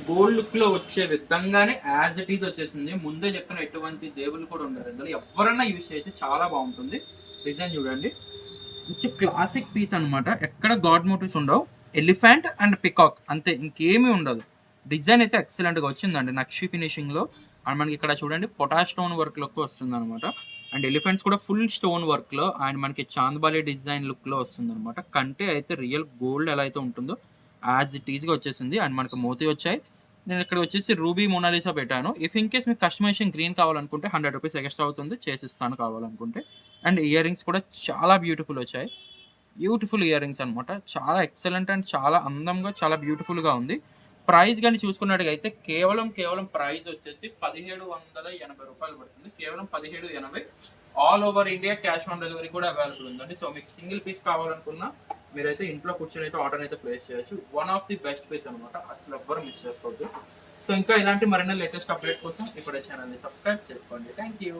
Gold look లో వచ్చే విధంగానే యాజ్ ఇట్ ఈస్ వచ్చేసింది. ముందే చెప్తున్న ఎటువంటి దేవుళ్ళు కూడా ఉండరు ఇందులో. ఎవరైనా యూజ్ చేయొచ్చు, చాలా బాగుంటుంది. డిజైన్ చూడండి, మంచి క్లాసిక్ పీస్ అనమాట. ఎక్కడ గాడ్ మోటివ్స్ ఉండవు, ఎలిఫెంట్ అండ్ పికాక్ అంతే, ఇంకేమీ ఉండదు. డిజైన్ అయితే ఎక్సలెంట్ గా వచ్చిందండి నక్షి ఫినిషింగ్ లో. అండ్ మనకి ఇక్కడ చూడండి పొటాష్ స్టోన్ వర్క్ లోకి వస్తుంది అనమాట. అండ్ ఎలిఫెంట్స్ కూడా ఫుల్ స్టోన్ వర్క్ లో, అండ్ మనకి చాంద్బాలి డిజైన్ లుక్ లో వస్తుంది అనమాట. కంటే అయితే రియల్ గోల్డ్ ఎలా అయితే ఉంటుందో యాజ్ ఇట్ ఈస్ గా వచ్చేసింది. అండ్ మనకి మోతీ వచ్చాయి. నేను ఇక్కడ వచ్చేసి రూబీ మోనాలిసా పెట్టాను. ఇఫ్ ఇన్ కేస్ మీకు కస్టమైజేషన్ గ్రీన్ కావాలనుకుంటే 100 రూపీస్ ఎక్స్ట్రా అవుతుంది, చేసిస్తాను కావాలనుకుంటే. అండ్ ఇయర్ రింగ్స్ కూడా చాలా బ్యూటిఫుల్ వచ్చాయి. బ్యూటిఫుల్ ఇయర్ రింగ్స్ అనమాట, చాలా ఎక్సలెంట్ అండ్ చాలా అందంగా చాలా బ్యూటిఫుల్గా ఉంది. ప్రైస్ కానీ చూసుకున్నట్టుగా కేవలం ప్రైస్ వచ్చేసి 1780 రూపాయలు పడుతుంది. కేవలం 1780. All over India cash on delivery కూడా అవైలబుల్ ఉందండి. సో మీకు సింగిల్ పీస్ కావాలనుకున్నా మీరైతే ఇంట్లో కూర్చొని అయితే ఆర్డర్ అయితే ప్లేస్ చేయొచ్చు. One of the best piece అనమాట, అసలు ఎవ్వరు మిస్ చేసుకోవద్దు. సో ఇంకా ఇలాంటి మరిన్ని లేటెస్ట్ అప్డేట్ కోసం ఇప్పుడు ఛానల్ని సబ్స్క్రైబ్ చేసుకోండి. Thank you.